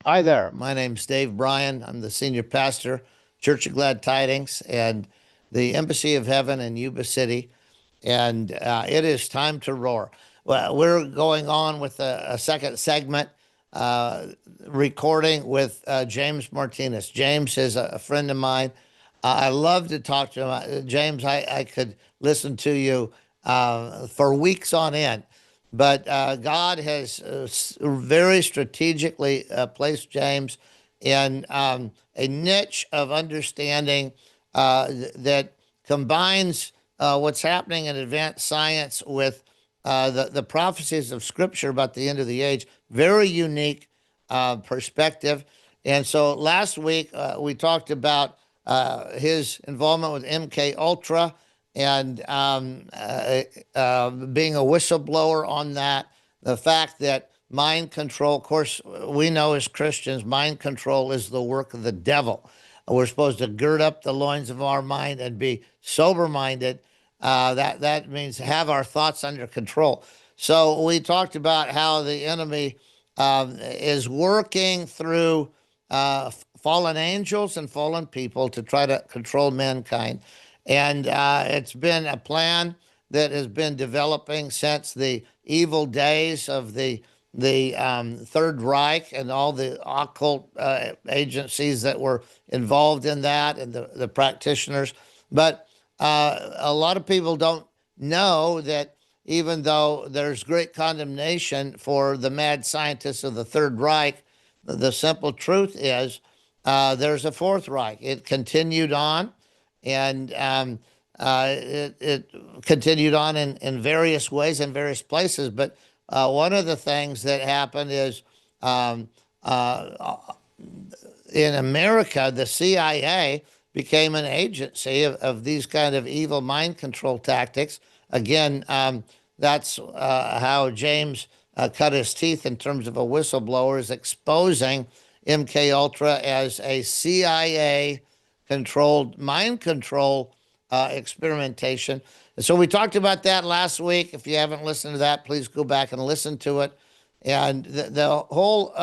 Hi there. My name's Dave Bryan. I'm the senior pastor, Church of Glad Tidings, and the Embassy of Heaven in Yuba City. And it is time to roar. Well, we're going on with a second segment, uh, recording with James Martinez. James is a friend of mine. I love to talk to him. James, I could listen to you for weeks on end. But God has very strategically placed James in a niche of understanding that combines what's happening in advanced science with the prophecies of Scripture about the end of the age. Very unique perspective. And so last week we talked about his involvement with MK Ultra and being a whistleblower on that. The fact that mind control, of course, we know as Christians, mind control is the work of the devil. We're supposed to gird up the loins of our mind and be sober minded. That means have our thoughts under control. So we talked about how the enemy is working through fallen angels and fallen people to try to control mankind. And it's been a plan that has been developing since the evil days of the Third Reich and all the occult agencies that were involved in that and the practitioners. But a lot of people don't know that even though there's great condemnation for the mad scientists of the Third Reich, the simple truth is there's a Fourth Reich. It continued on, and it continued on in various ways in various places. But one of the things that happened is um, uh, in America, the CIA became an agency of these kind of evil mind control tactics. Again, that's how James cut his teeth in terms of a whistleblower, is exposing MK Ultra as a CIA controlled mind control experimentation. And so we talked about that last week. If you haven't listened to that, please go back and listen to it. And the whole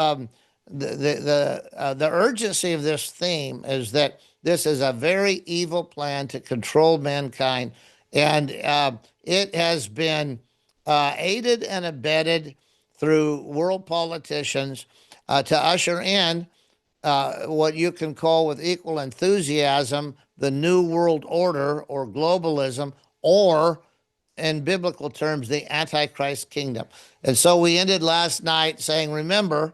the urgency of this theme is that this is a very evil plan to control mankind, and it has been aided and abetted through world politicians to usher in what you can call with equal enthusiasm the New World Order or globalism, or in biblical terms, the Antichrist kingdom. And so we ended last night saying, remember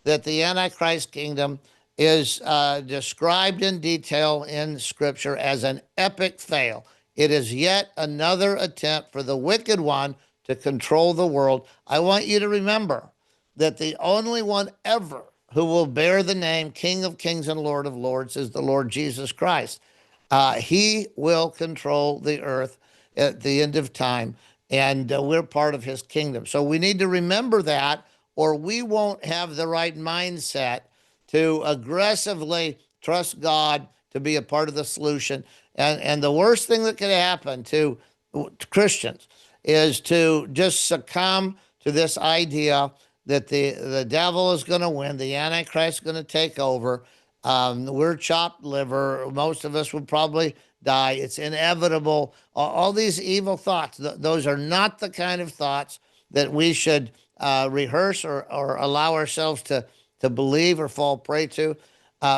that the Antichrist kingdom is described in detail in Scripture as an epic fail. It is yet another attempt for the wicked one to control the world. I want you to remember that the only one ever who will bear the name King of Kings and Lord of Lords is the Lord Jesus Christ. He will control the earth at the end of time, and we're part of his kingdom. So we need to remember that, or we won't have the right mindset to aggressively trust God to be a part of the solution. And the worst thing that could happen to Christians is to just succumb to this idea that the devil is going to win, the Antichrist is going to take over. We're chopped liver. Most of us would probably die. It's inevitable. All these evil thoughts, those are not the kind of thoughts that we should rehearse or allow ourselves to believe or fall prey to.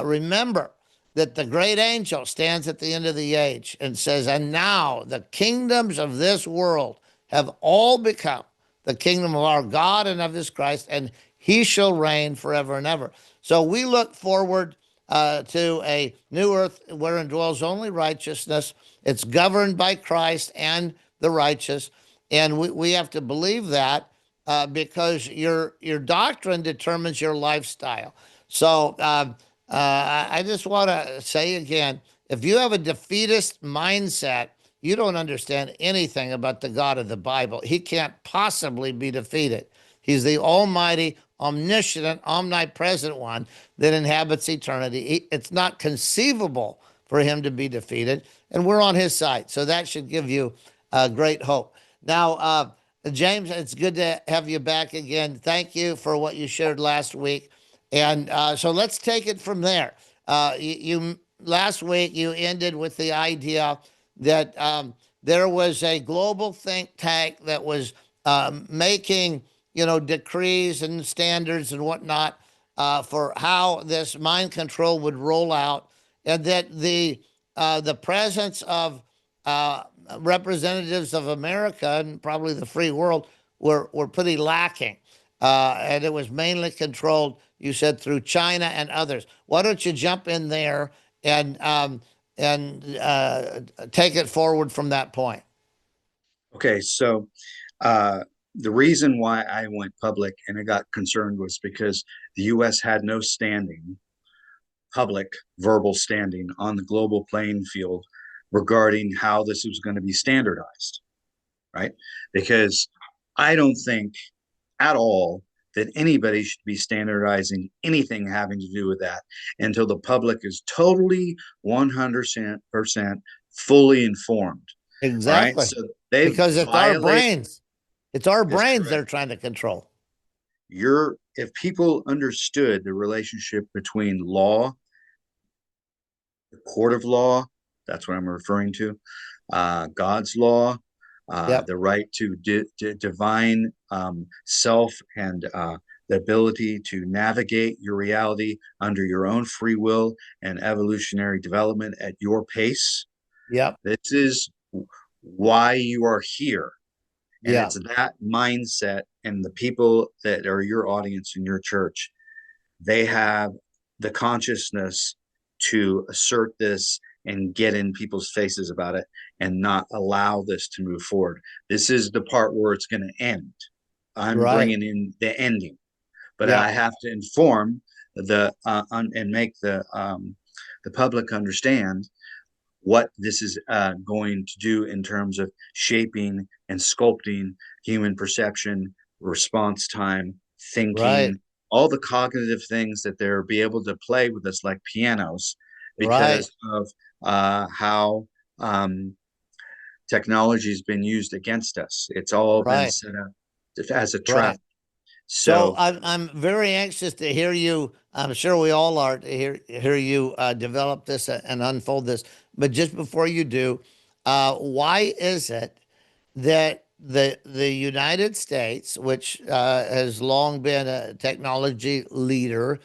Remember that the great angel stands at the end of the age and says, and now the kingdoms of this world have all become the kingdom of our God and of his Christ, and he shall reign forever and ever. So we look forward to a new earth wherein dwells only righteousness. It's governed by Christ and the righteous. And we have to believe that because your doctrine determines your lifestyle. So I just want to say again, if you have a defeatist mindset, you don't understand anything about the God of the Bible. He can't possibly be defeated. He's the almighty, omniscient, omnipresent one that inhabits eternity. It's not conceivable for him to be defeated, and we're on his side. So that should give you great hope. Now, James, it's good to have you back again. Thank you for what you shared last week. And so let's take it from there. You last week you ended with the idea that there was a global think tank that was making, decrees and standards and whatnot for how this mind control would roll out, and that the presence of uh, representatives of America and probably the free world were pretty lacking. And it was mainly controlled, you said, through China and others. Why don't you jump in there and take it forward from that point? Okay, so uh, the reason why I went public and I got concerned was because the U.S. had no standing, public verbal standing on the global playing field regarding how this was going to be standardized, right? Because I don't think at all that anybody should be standardizing anything having to do with that until the public is totally 100% fully informed. All right. Exactly. So they've Because it's our violated, brains. It's our is brains they're correct. trying to control. If people understood the relationship between law, the court of law, that's what I'm referring to, God's law, Yep. the right to divine self, and the ability to navigate your reality under your own free will and evolutionary development at your pace. Yep. This is why you are here. And Yeah. it's that mindset, and the people that are your audience in your church, they have the consciousness to assert this and get in people's faces about it and not allow this to move forward. This is the part where it's going to end. I'm Right. bringing in the ending, but I Yep. have to inform and make the public understand what this is going to do in terms of shaping and sculpting human perception, response time, Right. thinking, all the cognitive things that they'll be able to play with us like pianos Right. because of how um, technology has been used against us. It's all been Right. set up as a trap. Right. So So I'm very anxious to hear you. I'm sure we all are to hear you develop this and unfold this. But just before you do, why is it that the United States, which has long been a technology leader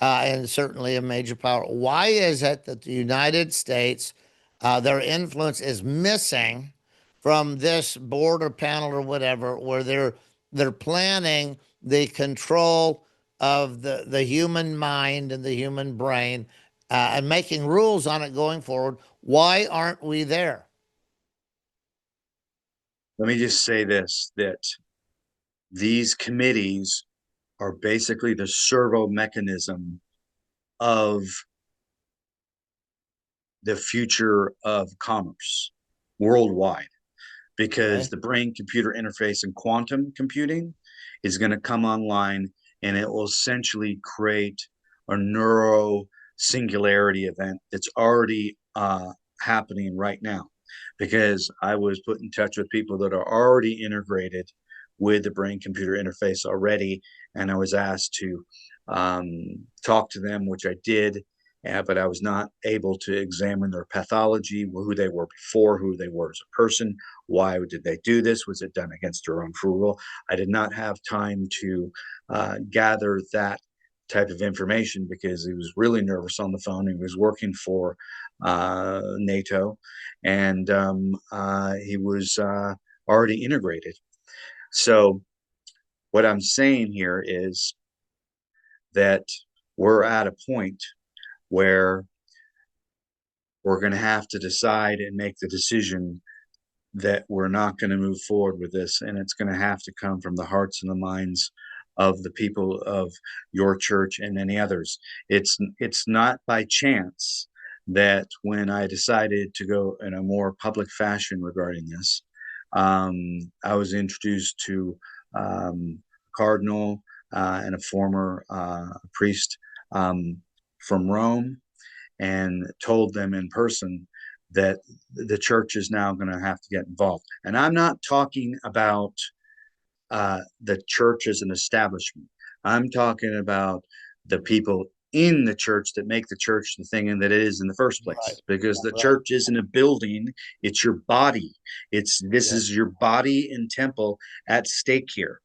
and certainly a major power, why is it that the United States, their influence is missing from this board or panel or whatever, where they're planning the control of the human mind and the human brain and making rules on it going forward? Why aren't we there? let me just say this, that these committees are basically the servo mechanism of the future of commerce worldwide, because Okay. the brain computer interface and quantum computing is going to come online, and it will essentially create a neuro singularity event that's already happening right now. Because I was put in touch with people that are already integrated with the brain computer interface already, and I was asked to talk to them, which I did. But I was not able to examine their pathology, who they were before, who they were as a person, why did they do this? Was it done against their own free will? I did not have time to gather that type of information because he was really nervous on the phone. He was working for NATO, and he was already integrated. So, what I'm saying here is that we're at a point where we're going to have to decide and make the decision that we're not going to move forward with this, and it's going to have to come from the hearts and the minds of the people of your church and many others. It's not by chance that when I decided to go in a more public fashion regarding this, I was introduced to cardinal and a former priest from Rome, and told them in person that the church is now going to have to get involved. And I'm not talking about the church as an establishment. I'm talking about the people in the church that make the church the thing that it is in the first Right. place, because the Right. church isn't a building, it's your body. This Yes. is your body and temple at stake here.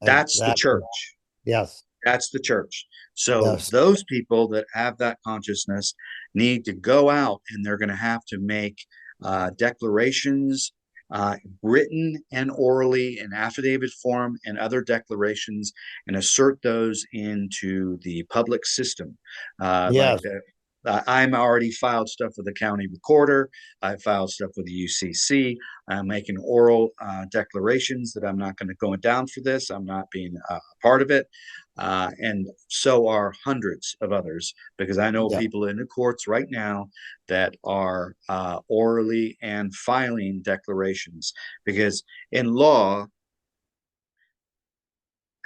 That's the Exactly. church. Yes. That's the church. So Yes. those people that have that consciousness need to go out, and they're going to have to make declarations, written and orally in affidavit form, and other declarations, and assert those into the public system. Yes. I'm already filed stuff with the county recorder. I filed stuff with the UCC. I'm making oral declarations that I'm not going to go down for this. I'm not being a part of it. And so are hundreds of others, because I know Yeah. people in the courts right now that are orally and filing declarations. Because in law,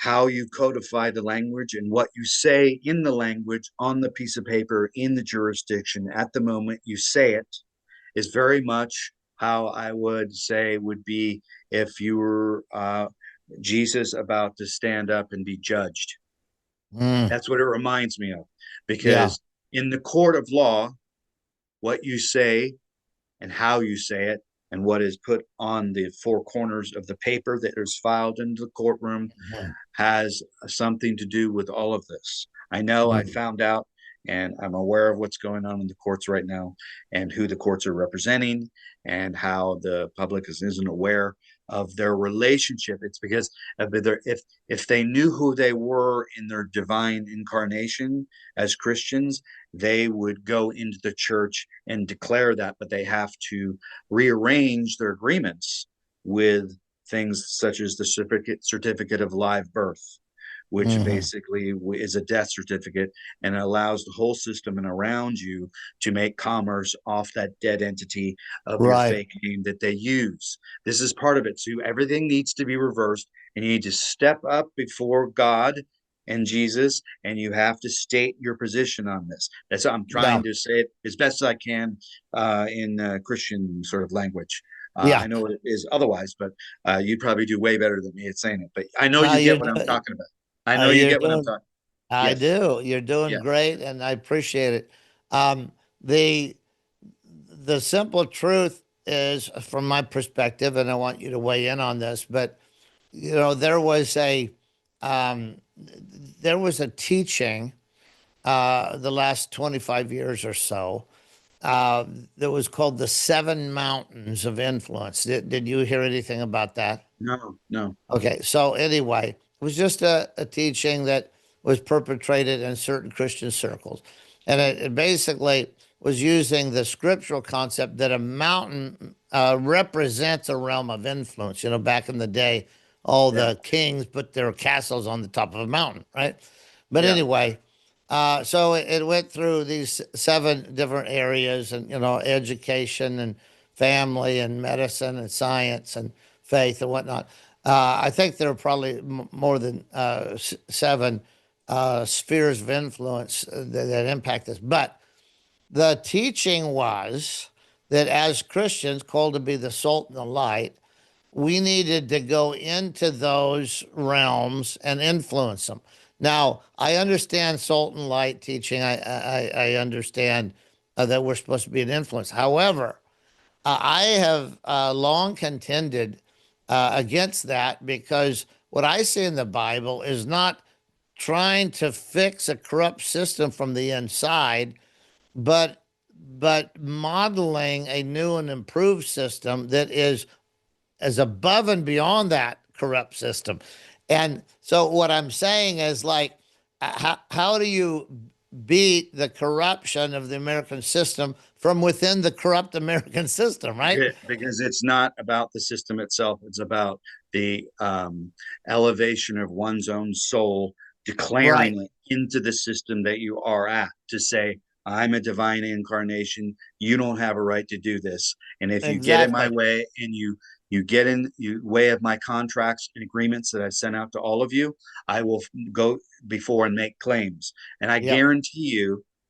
how you codify the language and what you say in the language on the piece of paper in the jurisdiction at the moment you say it is very much how I would say would be if you were Jesus about to stand up and be judged. Mm. That's what it reminds me of. Yeah. Because in the court of law, what you say and how you say it and what is put on the four corners of the paper that is filed into the courtroom Mhm. has something to do with all of this. I know I Mm. found out, and I'm aware of what's going on in the courts right now and who the courts are representing and how the public isn't aware of their relationship. It's because if they knew who they were in their divine incarnation as Christians, they would go into the church and declare that, but they have to rearrange their agreements with things such as the certificate of live birth, which Mhm. basically is a death certificate, and it allows the whole system and around you to make commerce off that dead entity of your Right. fake name that they use. This is part of it. So everything needs to be reversed, and you need to step up before God and Jesus, and you have to state your position on this. That's how I'm Yeah. trying to say it as best as I can in Christian sort of language. Yeah. I know it is otherwise, but you'd probably do way better than me at saying it. But I know No, you get what I'm talking about. I know you you're get what I'm doing. talking. I Yes, do. You're doing yes, great, and I appreciate it. Um, the the simple truth is, from my perspective, and I want you to weigh in on this, but um, there was a teaching the last 25 years or so uh, that was called the Seven Mountains of Influence. Did you hear anything about that? no, no, Okay, so anyway, it was just a teaching that was perpetrated in certain Christian circles. And it basically was using the scriptural concept that a mountain represents a realm of influence. You know, back in the day, all yeah, the kings put their castles on the top of a mountain, right? But yeah, anyway, so it went through these seven different areas, and education and family and medicine and science and faith and whatnot. I think there are probably more than seven spheres of influence that impact us. But the teaching was that as Christians, called to be the salt and the light, we needed to go into those realms and influence them. Now, I understand salt and light teaching. I understand that we're supposed to be an influence. However, I have long contended against that, because what I see in the Bible is not trying to fix a corrupt system from the inside, but modeling a new and improved system that is as above and beyond that corrupt system. And so what I'm saying is, like, how do you beat the corruption of the American system from within the corrupt American system, right? because it's not about the system itself. It's about the elevation of one's own soul, Right. declaring it into the system that you are at to say, I'm a divine incarnation. You don't have a right to do this. And if you get in my Exactly. way and you get in you way of my contracts and agreements that I sent out to all of you, I will go before and make claims. And I Yep.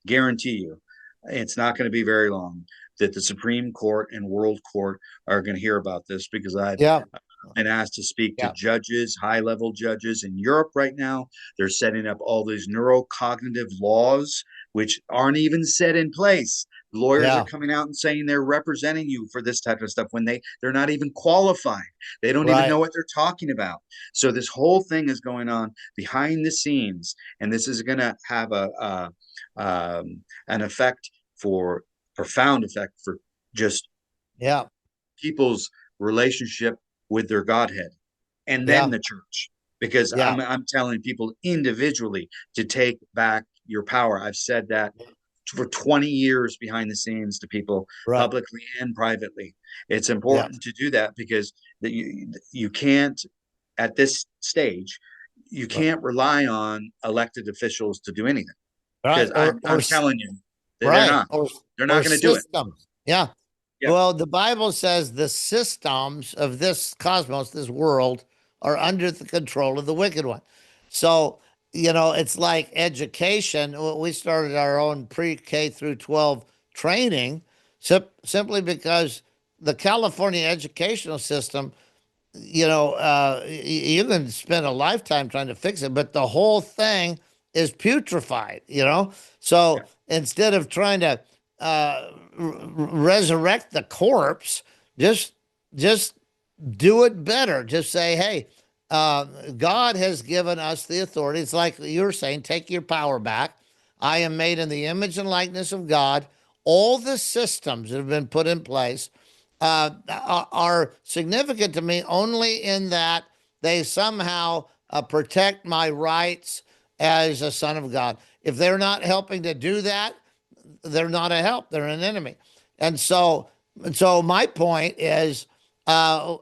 guarantee you, it's not going to be very long that the Supreme Court and World Court are going to hear about this, because Yep. been asked to speak to Yeah. judges, high level judges in Europe right now. They're setting up all these neurocognitive laws, which aren't even set in place. Lawyers are Yeah. coming out and saying they're representing you for this type of stuff when they're not even qualified. They don't even Right. know what they're talking about. So this whole thing is going on behind the scenes, and this is going to have an effect for profound effect for just Yeah. people's relationship with their Godhead, and then Yeah. the church. Because Yeah. I'm telling people individually to take back your power. I've said that for 20 years behind the scenes to people Right. publicly and privately. It's Yeah. important to do that because you can't at this stage you Right. can't rely on elected officials to do anything Right. because I'm telling you that right. they're not Or going to do it. systems. Yeah. Yeah. Well, the Bible says the systems of this cosmos, this world, are under the control of the wicked one. So, it's like education. We started our own pre-K through 12 training simply because the California educational system, you can spend a lifetime trying to fix it, but the whole thing is putrefied. Yeah. So instead of trying to resurrect the corpse, just just do it better. Just say, hey, God has given us the authority. It's like you're saying, take your power back. I am made in the image and likeness of God. All the systems that have been put in place are significant to me only in that they somehow protect my rights as a son of God. If they're not helping to do that, they're not a help. They're an enemy. And so my point is, uh,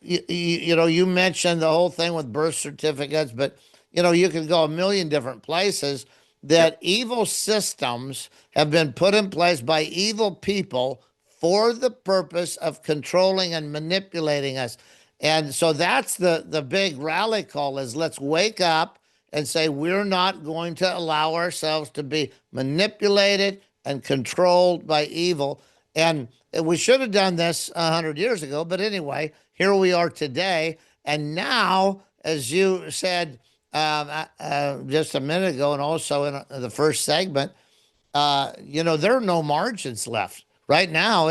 you mentioned the whole thing with birth certificates, but you can go a million different places. Yep. That evil systems have been put in place by evil people for the purpose of controlling and manipulating us. And so that's the big rally call is let's wake up and say we're not going to allow ourselves to be manipulated and controlled by evil. And we should have done this 100 years ago. But anyway, here we are today. And now, as you said just a minute ago, and also in the first segment, there are no margins left. Right now,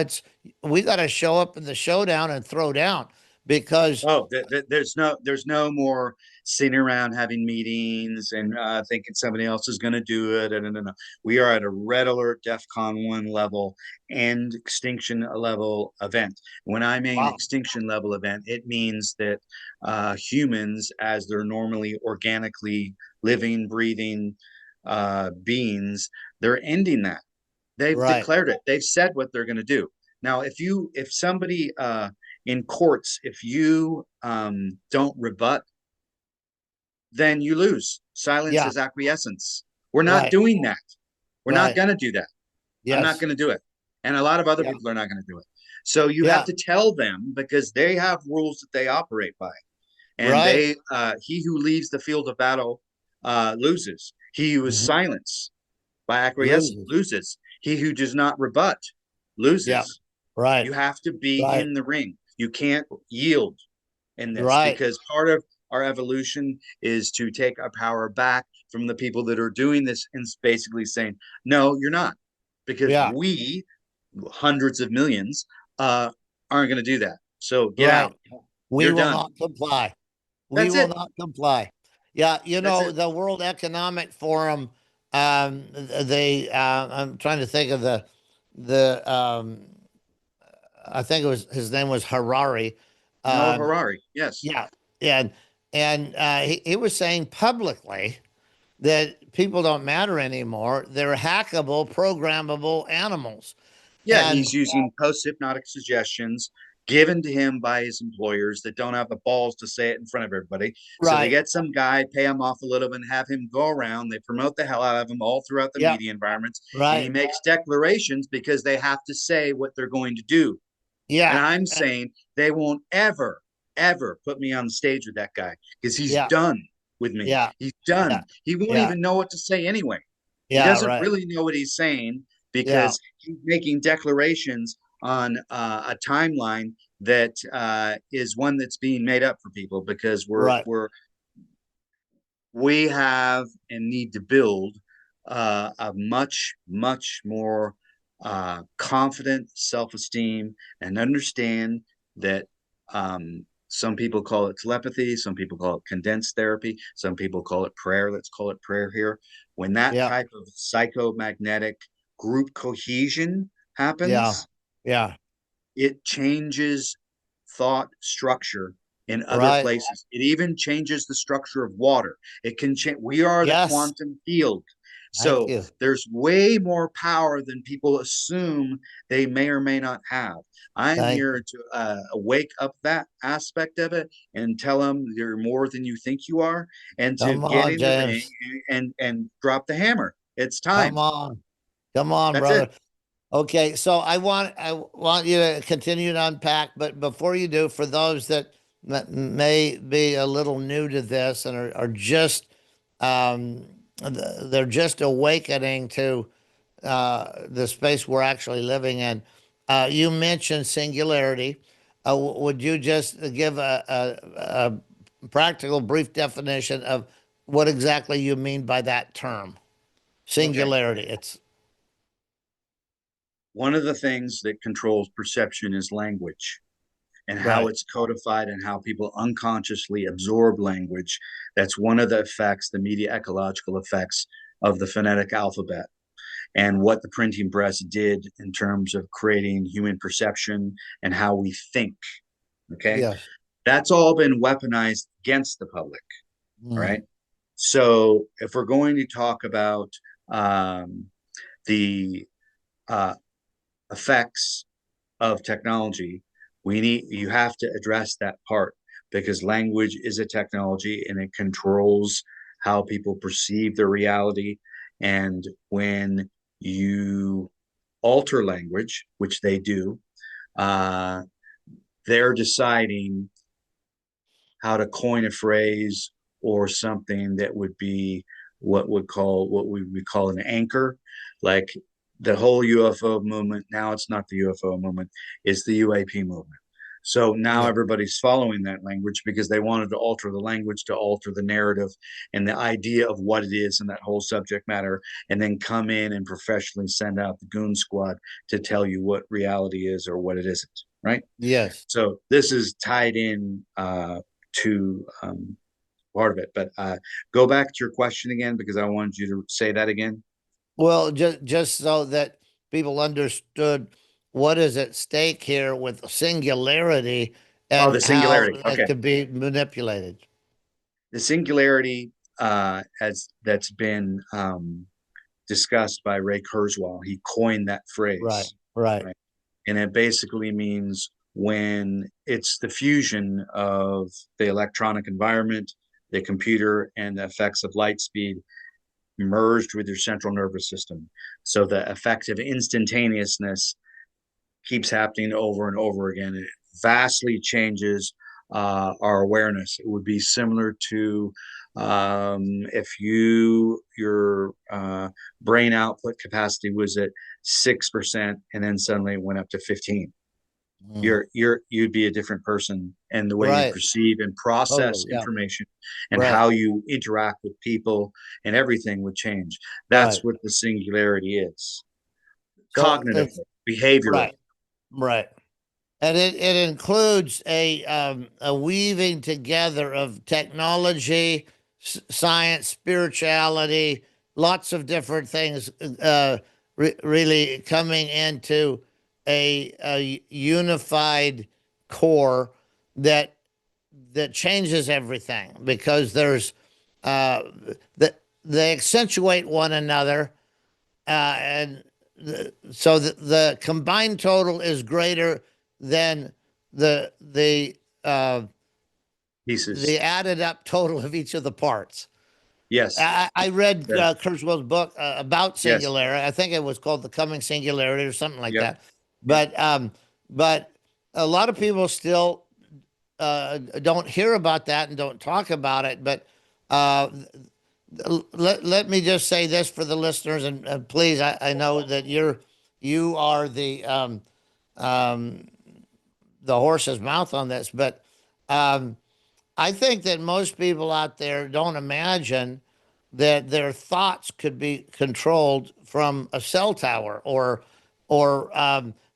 we got to show up in the showdown and throw down because, Oh, there's no more sitting around having meetings and thinking somebody else is going to do it. And no. We are at a red alert, DEFCON 1 level and extinction level event. When I mean wow, extinction level event, it means that humans, as they're normally organically living, breathing beings, they're ending that. They've right. declared it. They've said what they're going to do. Now, if somebody in courts, if you don't rebut, then you lose. Silence Yeah, is acquiescence. We're not right, doing that. We're not right. going to do that. I'm not Yes. going to do it. And a lot of other Yeah, people are not going to do it. So you have yeah, to tell them because they have rules that they operate by. And right. he who leaves the field of battle loses. He who is Mhm. silenced by acquiescence Loses. loses. He who does not rebut Yeah, loses. right, You have to be right, in the ring. You can't yield in this right. because part of our evolution is to take our power back from the people that are doing this and basically saying, no, you're not. Because Yeah, we, hundreds of millions, aren't going to do that. So get right. out. We You're will done. not comply. We That's will it. not comply. Yeah, That's it. the World Economic Forum. I'm trying to think of the. I think it was his name was Harari. Noah Um, Harari. Yes. yeah, and he was saying publicly that people don't matter anymore. They're hackable, programmable animals. Yeah, And he's using post hypnotic suggestions given to him by his employers that don't have the balls to say it in front of everybody. So they right, get some guy, pay him off a little, and have him go around. They promote the hell out of him all throughout the yep, media environments, and he right, makes declarations because they have to say what they're going to do. And yeah, I'm saying they won't ever, ever put me on the stage with that guy because he's yeah, done with me. yeah, He's yeah, done. He won't yeah, even know what to say anyway. He yeah, doesn't right, really know what he's saying yeah, because he's making declarations on a timeline that is one that's being made up for people because Right. we have and need to build a much more confident self-esteem and understand that some people call it telepathy, some people call it condensed therapy, some people call it prayer. Let's call it prayer here. When that Yeah. type of psychomagnetic group cohesion Yeah. happens, Yeah. it changes thought structure in other Right. places. It even changes the structure of water. It can change. We are the Yes. quantum field. Thank So you. there's way more power than people assume they may or may not have. I'm Thank here you. to wake up that aspect of it and tell them you're more than you think you are, and to Come get on, in the ring James. and drop the hammer. It's Come time. on. Come on, That's it. brother. Okay, so I want you to continue to unpack, but before you do, for those that may be a little new to this and are just um, they're just awakening to the space we're actually living in. You mentioned singularity. Would you just give a practical, brief definition of what exactly you mean by that term, Okay. singularity? It's One of the things that controls perception is language and how right. it's codified and how people unconsciously absorb language. That's one of the effects, the media ecological effects of the phonetic alphabet and what the printing press did in terms of creating human perception and how we think. Okay. Yes. That's all been weaponized against the public. Mm, Right. So if we're going to talk about the uh, effects of technology, you have to address that part because language is a technology and it controls how people perceive their reality. And when you alter language, which they do, uh, they're deciding how to coin a phrase or something that would be what we would call an anchor, like the whole UFO movement. Now it's not the UFO movement; it's the UAP movement. So now yeah. everybody's following that language because they wanted to alter the language to alter the narrative and the idea of what it is and that whole subject matter, and then come in and professionally send out the goon squad to tell you what reality is or what it isn't. Right. Yes. So this is tied in to part of it. But go back to your question again because I wanted you to say that again. Well, just so that people understood what is at stake here with singularity Oh, and the how singularity. it Okay, could be manipulated. the singularity as that's been discussed by Ray Kurzweil. He coined that Right. phrase, Right. right? And it basically means when it's the fusion of the electronic environment, the computer, and the effects of light speed merged with your central nervous system. So the effect of instantaneousness keeps happening over and over again. It vastly changes our awareness. It would be similar to if your brain output capacity was at 6% and then suddenly it went up to 15. Mm. You'd be a different person, and the way you Right. perceive and process Totally. Yeah. information and Right. how you interact with people and everything would change. That's Right. what the singularity is, So it's cognitively, behaviorally. right. Right. And it includes a weaving together of technology, science, spirituality, lots of different things, really coming into a unified core that that changes everything because there's uh, that they accentuate one another, and so the combined total is greater than the Pieces. the added up total of each of the parts. Yes. I read Yes. Kurzweil's book about Yes. singularity. I think it was called The Coming Singularity or something like Yep. that. Yep. But a lot of people still don't hear about that and don't talk about it. But uh, let me just say this for the listeners, and please, I know that you are um, the horse's mouth on this, but um, I think that most people out there don't imagine that their thoughts could be controlled from a cell tower, or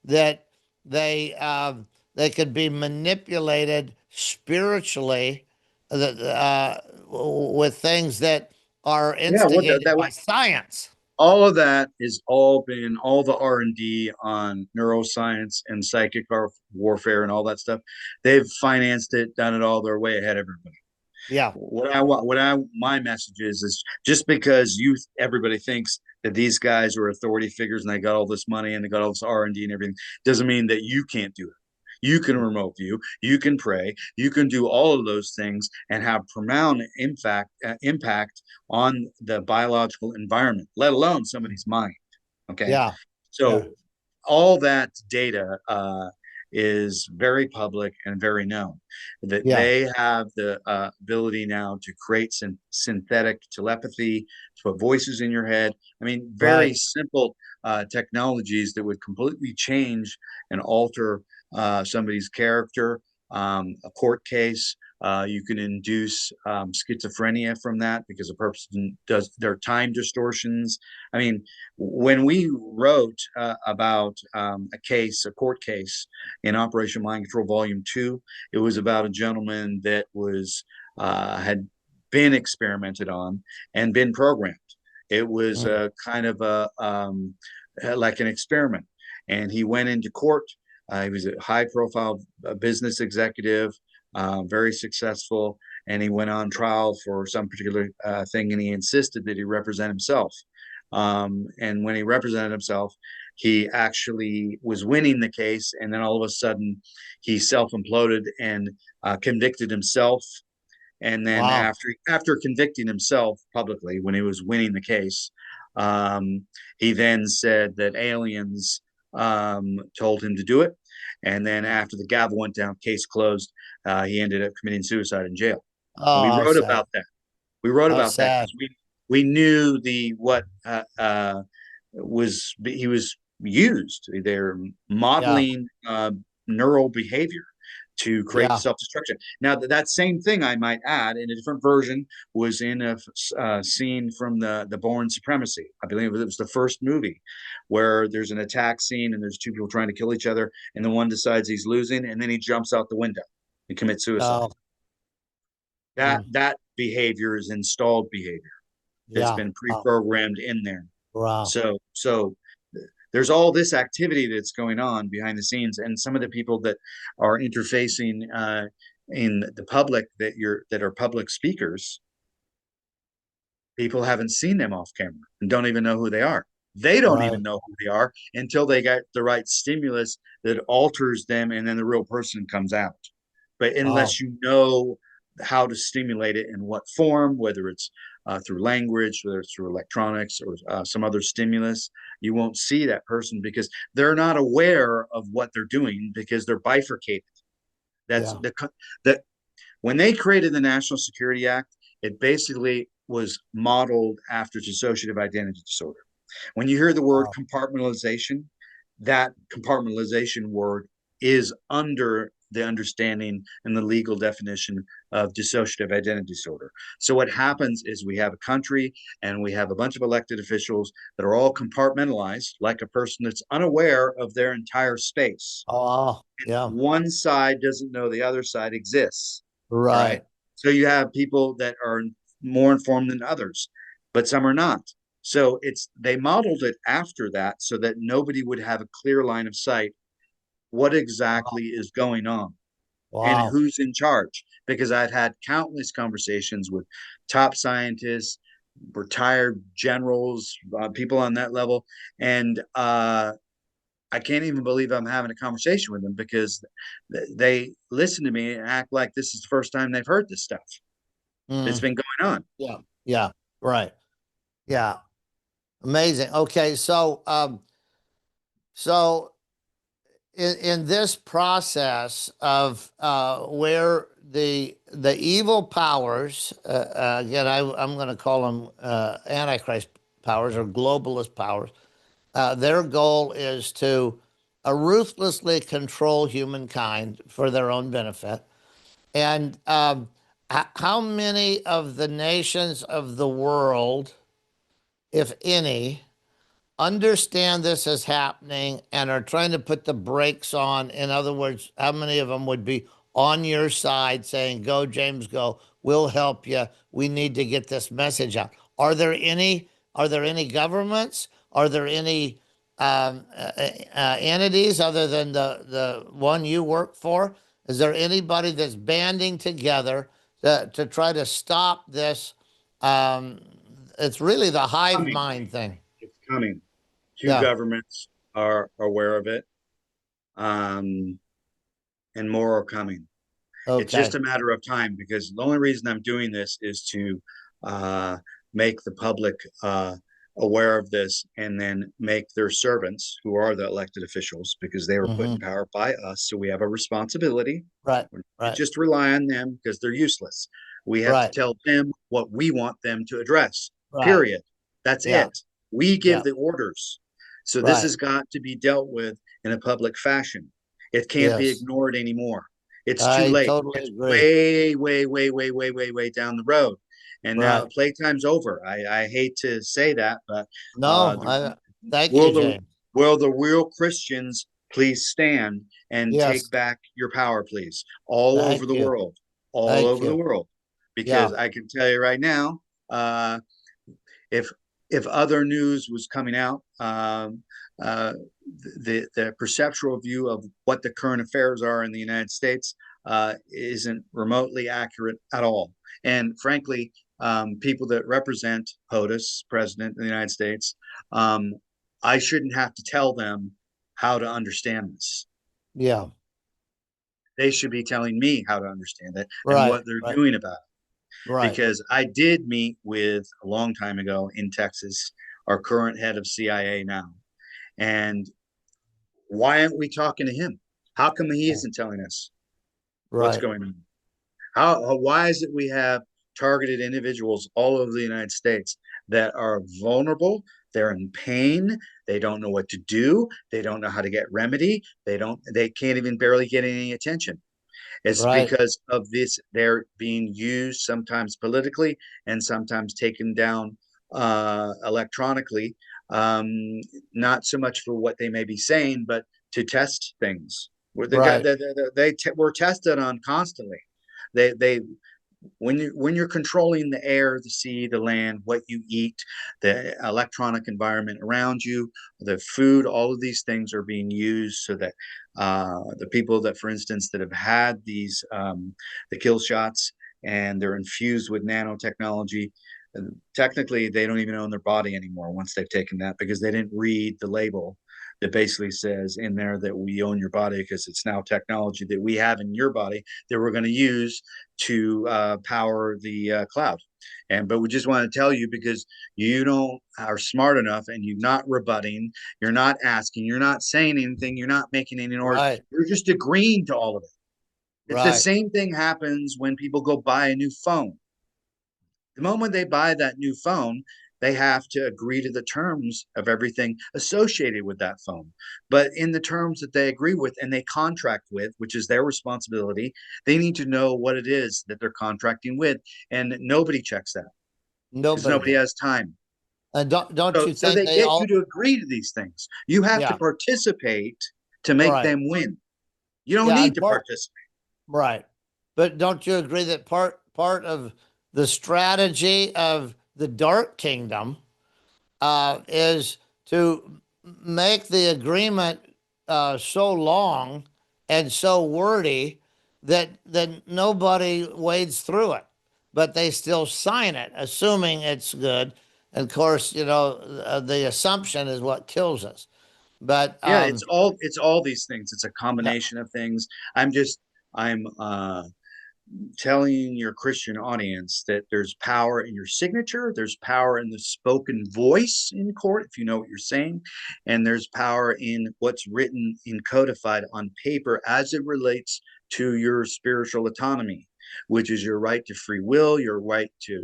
that they could be manipulated spiritually, with things that are Yeah, what instigated that by science. all of that is all been all the R&D on neuroscience and psychic warfare and all that stuff. They've financed it, done it all. They're way ahead of everybody. Yeah, My message is just because everybody thinks that these guys are authority figures and they got all this money and they got all this R&D and everything, doesn't mean that you can't do it. You can remote view, you can pray, you can do all of those things and have profound impact on the biological environment, let alone somebody's mind. Okay, yeah, yeah, so all that data is very public and very known. That yeah. they have the ability now to create synthetic telepathy, to put voices in your head. I mean, very Right. simple technologies that would completely change and alter somebody's character. A court case, you can induce schizophrenia from that because a person does their time distortions. I mean, when we wrote about a court case in Operation Mind Control Volume 2, it was about a gentleman that had been experimented on and been programmed. It was Mm. a kind of like an experiment. And he went into court. He was a high profile business executive, very successful. And he went on trial for some particular thing, and he insisted that he represent himself. And when he represented himself, he actually was winning the case. And then all of a sudden, he self imploded and convicted himself. And then Wow. after convicting himself publicly when he was winning the case, um, he then said that aliens told him to do it. And then after the gavel went down, case closed, he ended up committing suicide in jail. And we Oh, how wrote sad. about that. We wrote How about that sad. because we knew the what was he was used. They're Yeah, modeling neural behavior to create yeah. self-destruction. Now that same thing, I might add, in a different version, was in a scene from the Bourne Supremacy. I believe it was the first movie where there's an attack scene and there's two people trying to kill each other, and the one decides he's losing, and then he jumps out the window and commits suicide. Oh, mm, That behavior is installed behavior. It's yeah. been Wow. pre-programmed in there. Wow. So there's all this activity that's going on behind the scenes, and some of the people that are interfacing in the public that are public speakers, people haven't seen them off camera and don't even know who they are. They don't Right. even know who they are until they get the right stimulus that alters them, and then the real person comes out. But Wow. unless you know how to stimulate it in what form, whether it's through language, whether it's through electronics or some other stimulus, you won't see that person because they're not aware of what they're doing because they're bifurcated. That's Yeah. that when they created the National Security Act, it basically was modeled after dissociative identity disorder. When you hear the word Wow. compartmentalization, that compartmentalization word is under the understanding and the legal definition of dissociative identity disorder. So what happens is we have a country and we have a bunch of elected officials that are all compartmentalized, like a person that's unaware of their entire space. Oh, wow. Yeah. One side doesn't know the other side exists. All right. Right. So you have people that are more informed than others, but some are not. So they modeled it after that so that nobody would have a clear line of sight what Wow. exactly is going on and Wow. who's in charge. Because I've had countless conversations with top scientists, retired generals, people on that level, and I can't even believe I'm having a conversation with them because they listen to me and act like this is the first time they've heard this stuff that's Mm, been going on. yeah. Yeah. Right. Yeah. Amazing. Okay. So in this process of where the evil powers, again, I'm going to call them Antichrist powers or globalist powers. Their goal is to ruthlessly control humankind for their own benefit. And how many of the nations of the world, if any, understand this is happening and are trying to put the brakes on? In other words, how many of them would be on your side saying, go, James, go, we'll help you. We need to get this message out. Are there any governments? Are there any entities other than the one you work for? Is there anybody that's banding together to try to stop this? Um, it's really the hive Coming. mind thing. It's coming. Two Yeah. governments are aware of it, um, and more are coming. It's just Okay. a matter of time because the only reason I'm doing this is to uh, make the public aware of this and then make their servants, who are the elected officials, because they were put in Mm-hmm. power by us. So we have a responsibility. Right. We can't Right. just rely on them because they're useless. We have to Right. tell them what we want them to address, Right. period. That's Yeah. it. We give Yeah. the orders. So this Right. has got to be dealt with in a public fashion. It can't be Yes. ignored anymore. It's too I late. totally It's agree. way, way, way, way, way, way, way down the road. And now Right. playtime's over. I hate to say that, but No, the, I thank you, will the James. will the real Christians please stand and take Yes. back your power, please, all over Thank the you. world, all Thank over the you. world, Yeah. because I can tell you right now, uh, if other news was coming out, uh, the perceptual view of what the current affairs are in the United States isn't remotely accurate at all. And frankly, people that represent POTUS, President of the United States, um, I shouldn't have to tell them how to understand this. Yeah. They should be telling me how to understand it and Right. what they're Right. doing about it. Right. Because I did meet with a long time ago in Texas, our current head of CIA now. And why aren't we talking to him? How come he isn't telling us what's Right. going on? Why is it we have targeted individuals all over the United States that are vulnerable? They're in pain. They don't know what to do. They don't know how to get remedy. They can't even barely get any attention. It's Right. because of this, they're being used sometimes politically and sometimes taken down electronically. Um, Not so much for what they may be saying, but to test things. Right. Were tested on constantly. They when you're controlling the air, the sea, the land, what you eat, the electronic environment around you, the food, all of these things are being used so that the people that, for instance, that have had these the kill shots and they're infused with nanotechnology. Technically, they don't even own their body anymore once they've taken that because they didn't read the label that basically says in there that we own your body because it's now technology that we have in your body that we're going to use to power the cloud. But we just want to tell you because you don't are smart enough and you're not rebutting, you're not asking, you're not saying anything, you're not making any noise, Right. you're just agreeing to all of it. It's the Right. same thing happens when people go buy a new phone. The moment they buy that new phone, they have to agree to the terms of everything associated with that phone. But in the terms that they agree with and they contract with, which is their responsibility, they need to know what it is that they're contracting with. And nobody checks that because Nobody nobody does. has time. And don't So, you so think they they get you all? to agree to these things. You have to Yeah. participate to make Right. them win. You don't Yeah. need And to part. participate. Right. But don't you agree that part of the strategy of the Dark Kingdom is to make the agreement so long and so wordy that nobody wades through it, but they still sign it, assuming it's good. And of course, the assumption is what kills us. But Yeah, it's all these things. It's a yeah, combination of things. I'm telling your Christian audience that there's power in your signature, there's power in the spoken voice in court, if you know what you're saying, and there's power in what's written in codified on paper as it relates to your spiritual autonomy, which is your right to free will, your right to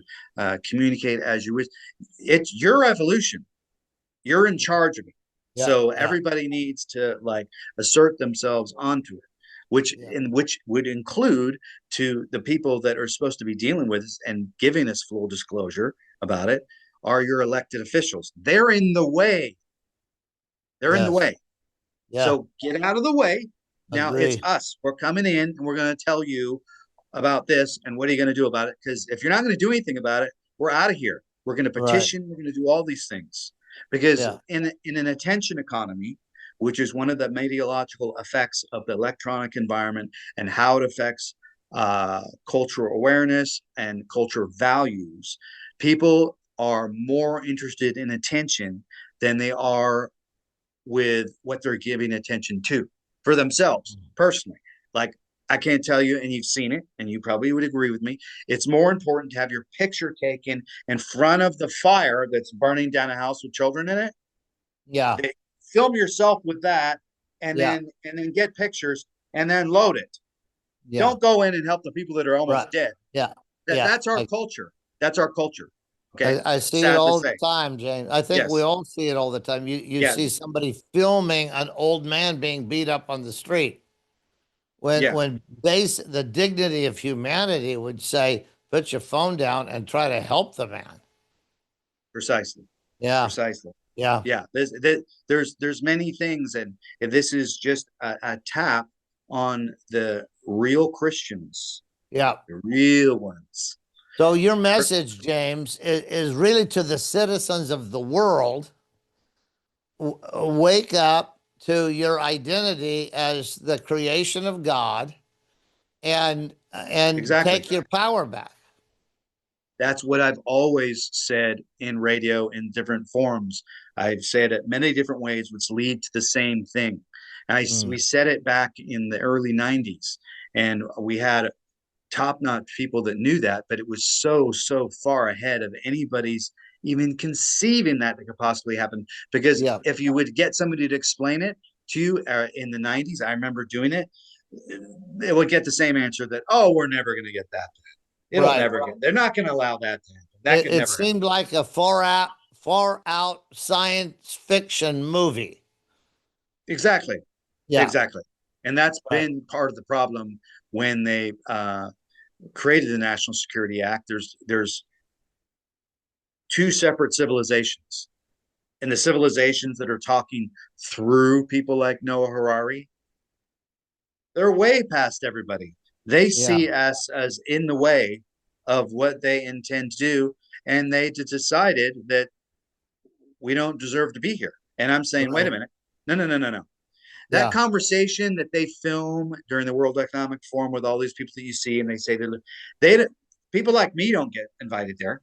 communicate as you wish. It's your evolution. You're in charge of it. Yeah. So Yeah. everybody needs to like assert themselves onto it, Yeah. which would include to the people that are supposed to be dealing with us and giving us full disclosure about it are your elected officials. They're in the way. They're in the Yes. way. Yeah. So get out of the way. Now it's Agree. us. We're coming in and we're going to tell you about this and what are you going to do about it? Because if you're not going to do anything about it, we're out of here. We're going to Right. petition. We're going to do all these things because Yeah. in an attention economy, which is one of the meteorological effects of the electronic environment and how it affects cultural awareness and cultural values, people are more interested in attention than they are with what they're giving attention to for themselves personally. Like, I can't tell you, and you've seen it, and you probably would agree with me. It's more important to have your picture taken in front of the fire that's burning down a house with children in it. Yeah. They film yourself with that, Yeah. and then get pictures and then load it. Yeah. Don't go in and help the people that are almost Right. dead. Yeah. Yeah. That's our culture. That's our culture. Okay, I see it sad to all the say. time, James. I think we Yes. all see it all the time. You Yeah. see somebody filming an old man being beat up on the street Yeah. when the dignity of humanity would say, put your phone down and try to help the man. Precisely. Yeah. Precisely. Yeah. Yeah, there's many things, and this is just a tap on the real Christians, Yeah. the real ones. So your message, James, is really to the citizens of the world. Wake up to your identity as the creation of God and Exactly. take your power back. That's what I've always said in radio in different forms. I've said it many different ways, which lead to the same thing. And we Mm. said it back in the early 90s, and we had top-notch people that knew that, but it was so far ahead of anybody's even conceiving that could possibly happen. Because Yeah. if you would get somebody to explain it to you in the 90s, I remember doing it, it would get the same answer that, oh, we're never going to get that. It'll Right. never get. They're not going to allow that to happen. That It, could it never happen. seemed like a far out science fiction movie. Exactly. Yeah. Exactly. And that's Right. been part of the problem when they created the National Security Act. There's two separate civilizations, and the civilizations that are talking through people like Noah Harari, they're way past everybody. They Yeah. see us as in the way of what they intend to do, and they decided that we don't deserve to be here. And I'm saying, wait a Right. minute, no. That Yeah. conversation that they film during the World Economic Forum with all these people that you see, and they say they people like me don't get invited there.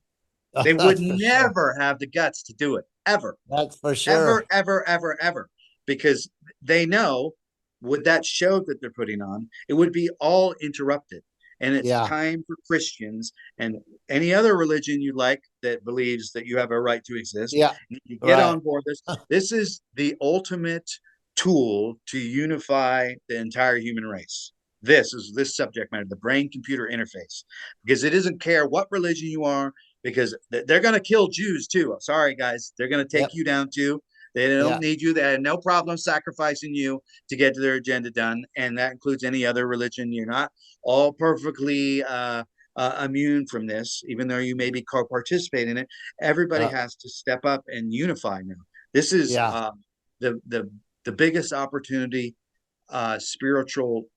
They would That's for sure. never have the guts to do it ever. That's for Ever, sure. ever, ever, ever, because they know with that show that they're putting on, it would be all interrupted. And it's Yeah. time for Christians and any other religion you like that believes that you have a right to exist. Yeah. You get Right. on board this. This is the ultimate tool to unify the entire human race. This subject matter, the brain computer interface, because it doesn't care what religion you are, because they're going to kill Jews too. Sorry, guys, they're going to take Yep. you down too. They don't Yeah. need you. They have no problem sacrificing you to get their agenda done, and that includes any other religion. You're not all perfectly immune from this, even though you maybe co-participate in it. Everybody Uh, has to step up and unify now. This is yeah. the the the biggest opportunity, spiritual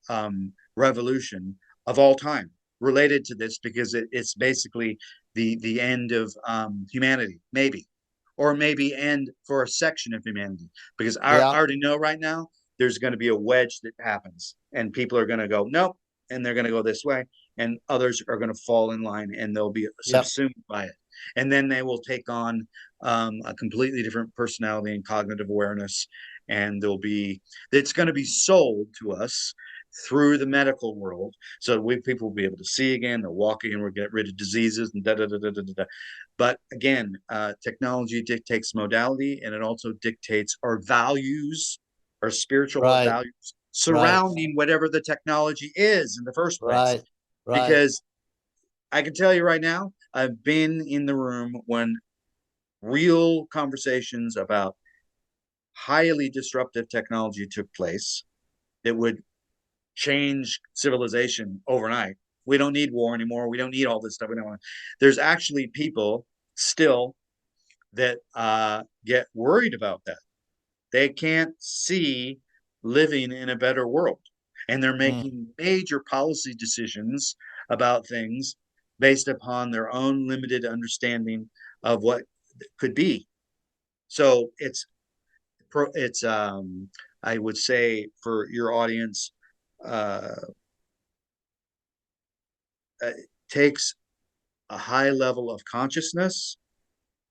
revolution of all time related to this, because it's basically the end of humanity, maybe, or maybe end for a section of humanity. Because I Yeah. already know right now there's going to be a wedge that happens, and people are going to go nope, and they're going to go this way, and others are going to fall in line, and they'll be Yep. subsumed by it, and then they will take on a completely different personality and cognitive awareness, and there'll be it's going to be sold to us through the medical world, so people will be able to see again, they'll walk again, we'll get rid of diseases and da da da da da da. But again, technology dictates modality, and it also dictates our values, our spiritual Right. values Right. surrounding whatever the technology is in the first place. Right. Right. Because I can tell you right now, I've been in the room when real conversations about highly disruptive technology took place that would change civilization overnight. We don't need war anymore. We don't need all this stuff. We don't want. There's actually people still that get worried about that. They can't see living in a better world, and they're Mm, making major policy decisions about things based upon their own limited understanding of what could be. So it's I would say for your audience, uh, it takes a high level of consciousness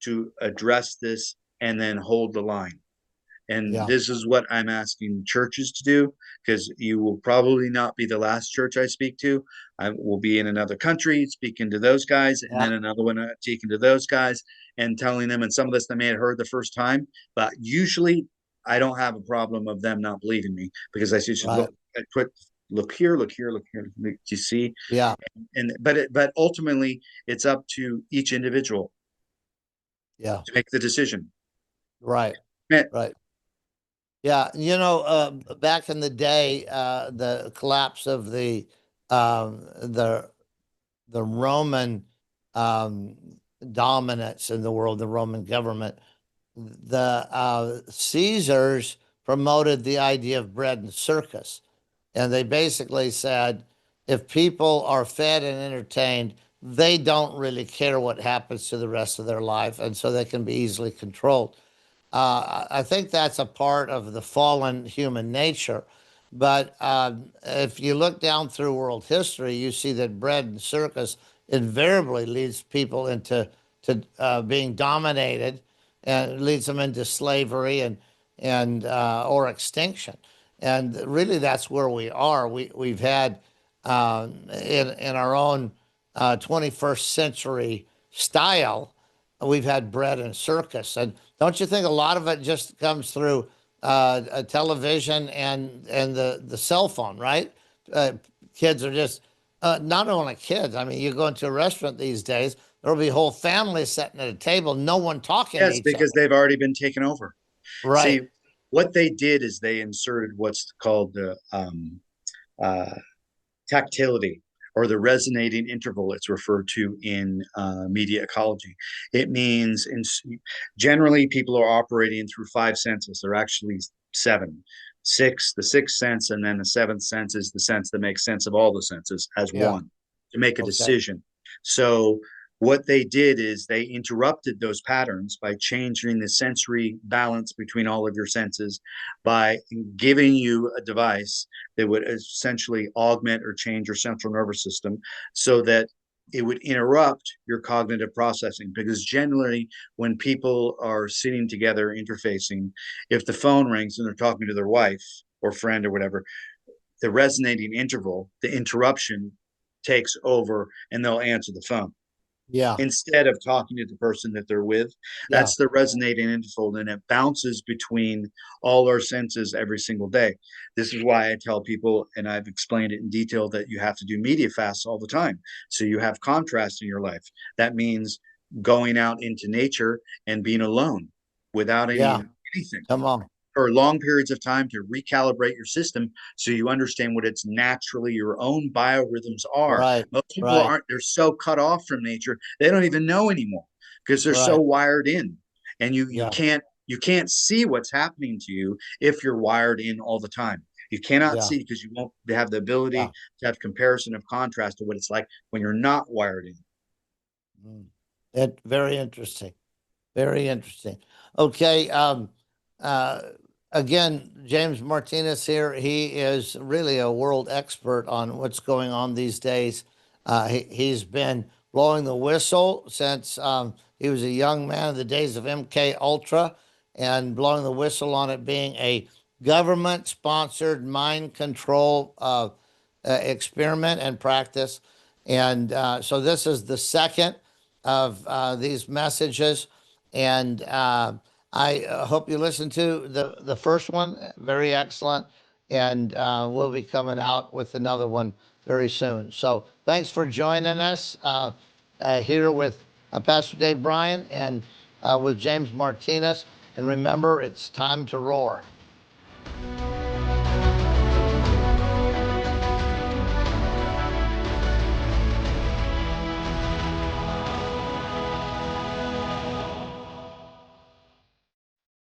to address this and then hold the line. And yeah, this is what I'm asking churches to do, because you will probably not be the last church I speak to. I will be in another country speaking to those guys, and yeah, then another one speaking to those guys and telling them. And some of this they may have heard the first time, but usually I don't have a problem of them not believing me, because I say, right, look, I put look here, look here, look here. Do you see? yeah, And but ultimately, it's up to each individual yeah, to make the decision. right, right. Yeah, back in the day, the collapse of um, the the Roman um, dominance in the world, the Roman government, the Caesars promoted the idea of bread and circus. And they basically said if people are fed and entertained, they don't really care what happens to the rest of their life. And so they can be easily controlled. I think that's a part of the fallen human nature. But if you look down through world history, you see that bread and circus invariably leads people into being dominated and leads them into slavery and or extinction. And really, that's where we are. We've had in our own 21st century style, we've had bread and circus. And don't you think a lot of it just comes through a television and the cell phone, right? Uh, Kids are just not only kids. I mean, you go into a restaurant these days, there'll be whole families sitting at a table, no one talking to Yes, each other. because they've already been taken over. See, Right. what they did is they inserted what's called the uh, tactility, or the resonating interval. It's referred to in media ecology. It means generally people are operating through five senses. They're actually seven. Six, the sixth sense, and then the seventh sense is the sense that makes sense of all the senses as Yeah. one to make a Okay. decision. So what they did is they interrupted those patterns by changing the sensory balance between all of your senses, by giving you a device that would essentially augment or change your central nervous system so that it would interrupt your cognitive processing. Because generally, when people are sitting together interfacing, if the phone rings and they're talking to their wife or friend or whatever, the resonating interval, the interruption takes over, and they'll answer the phone Yeah. instead of talking to the person that they're with. Yeah. That's the resonating interval, and it bounces between all our senses every single day. This is why I tell people, and I've explained it in detail, that you have to do media fasts all the time. So you have contrast in your life. That means going out into nature and being alone without Yeah. anything Come on. for long periods of time to recalibrate your system so you understand what it's naturally your own biorhythms are. Right. Most people Right. aren't, they're so cut off from nature, they don't even know anymore because they're so Right. wired in. And you Yeah. can't see what's happening to you if you're wired in all the time. You cannot Yeah. see because you won't have the Yeah. ability to have comparison of contrast to what it's like when you're not wired in. Mm. It very interesting. Very interesting. Okay. Uh, Again, James Martinez here. He is really a world expert on what's going on these days. He's been blowing the whistle since he was a young man in the days of MK Ultra, and blowing the whistle on it being a government-sponsored mind control experiment and practice. And so this is the second of these messages. And I hope you listen to the first one. Very excellent. And we'll be coming out with another one very soon. So thanks for joining us here with Pastor Dave Bryan and with James Martinez. And remember, it's time to roar.